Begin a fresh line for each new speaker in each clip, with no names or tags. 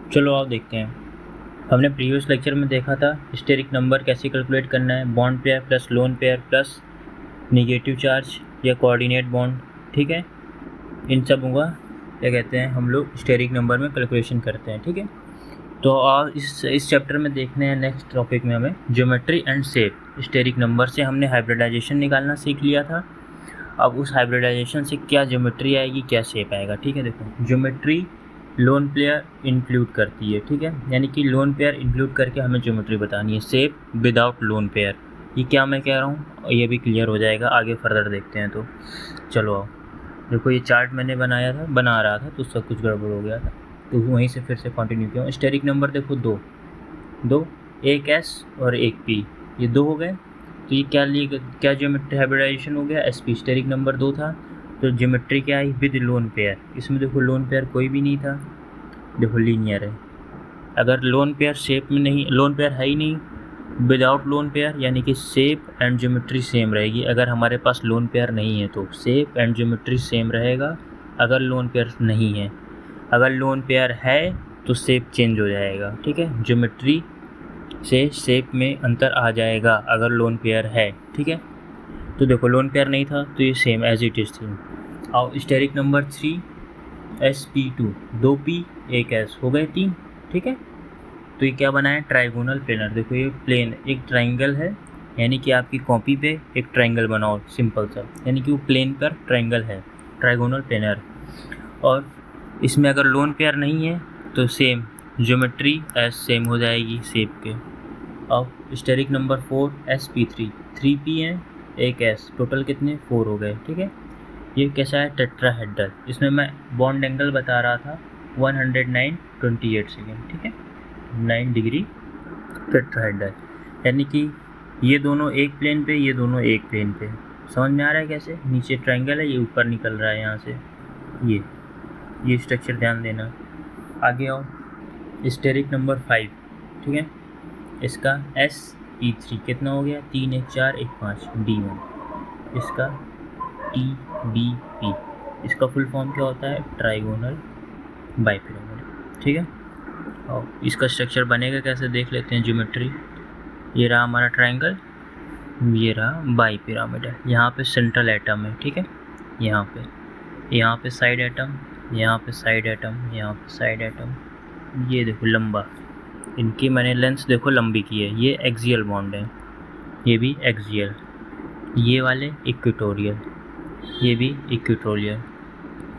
चलो आओ देखते हैं। हमने प्रीवियस लेक्चर में देखा था स्टेरिक नंबर कैसे कैलकुलेट करना है, bond pair plus lone pair plus negative charge या कोऑर्डिनेट बॉन्ड। ठीक है, इन सब का क्या कहते हैं हम लोग स्टेरिक नंबर में कैलकुलेशन करते हैं। ठीक है, तो और इस चैप्टर में देखने हैं नेक्स्ट टॉपिक में हमें geometry and shape. Steric number से हमने हाइब्रिडाइजेशन निकालना सीख लिया था। अब उस हाइब्रिडाइजेशन से क्या ज्योमेट्री आएगी, क्या शेप आएगा। ठीक है, देखो ज्योमेट्री लोन पेयर इंक्लूड करती है। ठीक है, यानी कि लोन पेयर इंक्लूड करके हमें ज्योमेट्री बतानी है। शेप विदाउट लोन पेयर, ये क्या मैं कह रहा हूँ ये भी क्लियर हो जाएगा, आगे फर्दर देखते हैं। तो चलो आओ, देखो ये चार्ट मैंने बना रहा था तो सब कुछ गड़बड़ हो गया था, तो वहीं से फिर से कंटिन्यू किया। स्टेरिक नंबर देखो दो, एक एस और एक पी, ये दो हो गए। तो ये क्या ज्योमेट्री हाइब्रिडाइजेशन हो गया, एस पी। स्टेरिक नंबर 2 था तो ज्योमेट्री क्या आई, विद लोन पेयर। इसमें देखो लोन पेयर कोई भी नहीं था, देखो लीनियर है। अगर लोन पेयर शेप में नहीं, लोन पेयर है ही नहीं, विदाउट लोन पेयर यानी कि शेप एंड ज्योमेट्री सेम रहेगी। अगर हमारे पास लोन पेयर नहीं है तो शेप एंड ज्योमेट्री सेम रहेगा, अगर लोन पेयर नहीं है। अगर लोन पेयर है तो शेप चेंज हो जाएगा। ठीक है, ज्योमेट्री से शेप में अंतर आ जाएगा अगर लोन पेयर है। ठीक है, तो देखो लोन पेयर नहीं था तो ये सेम एज इट इज़ थी। और steric number 3 sp2, 2p 1s हो गए 3। ठीक है, तो ये क्या बना है, ट्राइगोनल प्लेनर। देखो ये प्लेन एक ट्राइंगल है, यानी कि आपकी कॉपी पे एक ट्राइंगल बनाओ सिंपल सा, यानी कि वो प्लेन पर ट्राइंगल है, ट्राइगोनल प्लेनर। और इसमें अगर लोन पेयर नहीं है तो सेम ज्योमेट्री एज सेम हो जाएगी शेप के। अब स्टेरिक नंबर 4 sp3, 3p हैं 1s, टोटल कितने 4 हो गए। ठीक है, ये कैसा है, टेट्राहेड्रल। इसमें मैं बॉन्ड एंगल बता रहा था 109.28 सेकेंड। ठीक है, 9 डिग्री टेट्राहेड्रल, यानी कि ये दोनों एक प्लेन पे, ये दोनों एक प्लेन पे। समझ में आ रहा है कैसे, नीचे ट्राइंगल है, ये ऊपर निकल रहा है यहाँ से। ये स्ट्रक्चर ध्यान देना। आगे आओ, स्टेरिक नंबर 5। ठीक है, इसका sp3 कितना हो गया, 3 1 4 1 5 d1। इसका tbp, इसका फुल फॉर्म क्या होता है, ट्राइगोनल बाइपिरामिड। ठीक है, और इसका स्ट्रक्चर बनेगा कैसे देख लेते हैं, ज्योमेट्री। ये रहा हमारा ट्राइंगल, ये रहा बाई पिरामिड है, यहाँ पे सेंट्रल एटम है। ठीक है, यहाँ पे साइड एटम, यहाँ पे साइड एटम, यहाँ पे साइड एटम। ये देखो लंबा, इनकी मैंने लेंथ देखो लंबी की है। ये एक्सियल बॉन्ड है, ये भी एक्सियल। ये वाले इक्वेटोरियल, ये भी इक्वेटोरियल।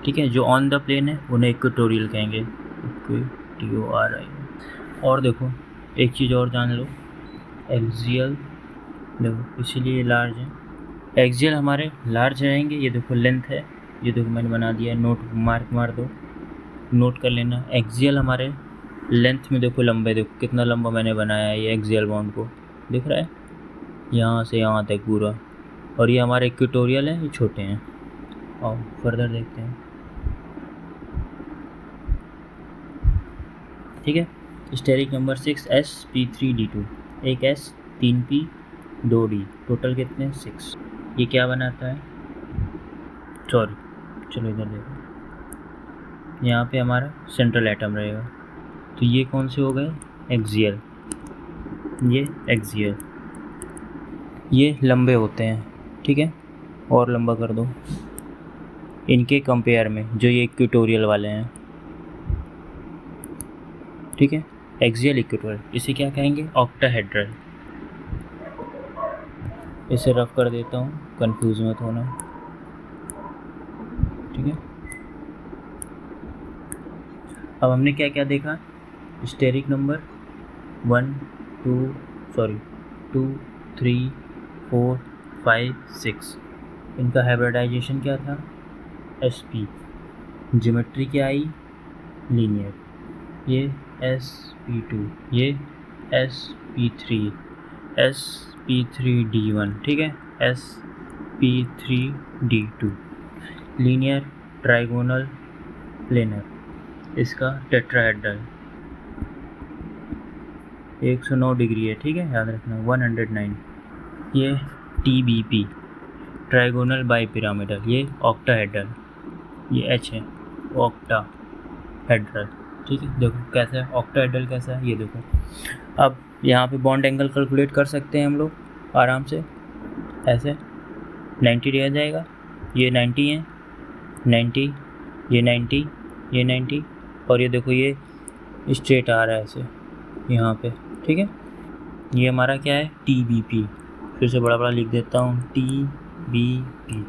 ठीक है, जो ऑन द प्लेन है उन्हें इक्वेटोरियल कहेंगे, इक्वेटोरियल। और देखो एक चीज़ और जान लो, एक्सियल देखो इसीलिए लार्ज है। एक्सियल हमारे लार्ज रहेंगे, ये देखो लेंथ है, ये देखो मैंने बना दिया है, नोट मार दो, नोट कर लेना। एक्सियल हमारे लेंथ में देखो लंबे, देखो कितना लंबा मैंने बनाया है ये एक्सियल बॉन्ड को, दिख रहा है यहाँ से यहाँ तक पूरा। और ये हमारे इक्वेटोरियल हैं, ये छोटे हैं। और फर्दर देखते हैं। ठीक है, steric number 6 sp3d2, 1 s 3p 2d, total कितने 6। ये क्या बनाता है, सॉरी चलो इधर देखो, यहाँ पे हमारा सेंट्रल एटम रहेगा। तो ये कौन से हो गए, एक्सियल, ये एक्सियल। ये लंबे होते हैं। ठीक है, और लंबा कर दो इनके कंपेयर में, जो ये इक्वेटोरियल वाले हैं। ठीक है, एक्सियल इक्वेटोरियल, इसे क्या कहेंगे, ऑक्टाहेड्रल। इसे रफ कर देता हूँ, कंफ्यूज मत होना। ठीक है, अब हमने क्या क्या देखा, स्टेरिक नंबर 1 2 3 4 5 6, इनका हाइब्रिडाइजेशन क्या था, sp। ज्योमेट्री क्या आई, लीनियर। ये sp2, ये sp3, sp3d1। ठीक है, sp3d2, लीनियर ट्राइगोनल प्लेनर। इसका टेट्राहेड्रल 109 डिग्री है। ठीक है, याद रखना 109। ये tbp, ट्राइगोनल बाइपिरामिडल। ये ऑक्टाहेड्रल, ये h है, ऑक्टाहेड्रल। ठीक है, देखो कैसा है ऑक्टाहेड्रल कैसा है, ये देखो। अब यहाँ पे बॉन्ड एंगल कैलकुलेट कर सकते हैं हम लोग आराम से, ऐसे 90 रह जाएगा, ये 90 है, 90, ये 90, ये 90, और ये देखो ये स्ट्रेट आ रहा है ऐसे यहाँ पे, ठीक है। ये हमारा क्या है, TBP, फिर से बड़ा बड़ा लिख देता हूँ, TBP,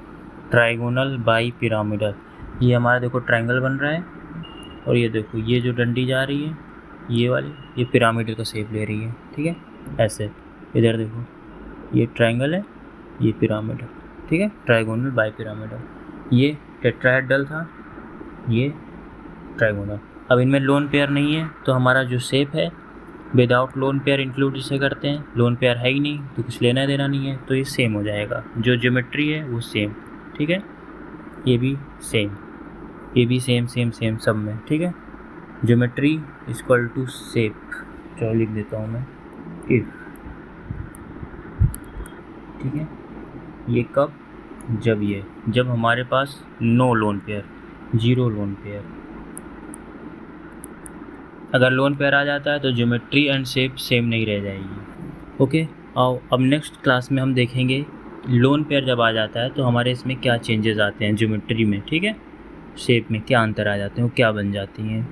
ट्राइगोनल बाई पिरामिडल। ये हमारा देखो ट्रायंगल बन रहा है, और ये देखो ये जो डंडी जा रही है ये वाली, ये पिरामिडल का शेप ले रही है, ठीक है, ऐसे। इधर देखो ये ट्रायंगल है, ये पिरामिडल, ठीक है, ट्राइगोनल बाई पिरामिडल। ये टेट्राहेड्रल था, ये ट्राइगोनल। अब इनमें लोन पेयर नहीं है, तो हमारा जो शेप है विदाउट लोन पेयर इंक्लूड इसे करते हैं, लोन पेयर है ही नहीं तो कुछ लेना देना नहीं है, तो ये सेम हो जाएगा, जो ज्योमेट्री है वो सेम, ठीक है, ये भी सेम, ये भी सेम सेम सेम सब में, ठीक है। ज्योमेट्री इक्वल टू शेप, चलो लिख देता हूँ मैं, इफ, ठीक है। ये कब, जब हमारे पास no loan payer, zero loan payer. अगर लोन पेयर आ जाता है तो ज्योमेट्री एंड शेप सेम नहीं रह जाएगी। ओके, आओ अब नेक्स्ट क्लास में हम देखेंगे लोन पेयर जब आ जाता है तो हमारे इसमें क्या चेंजेस आते हैं ज्योमेट्री में, ठीक है, शेप में क्या अंतर आ जाते हैं, वो क्या बन जाती हैं।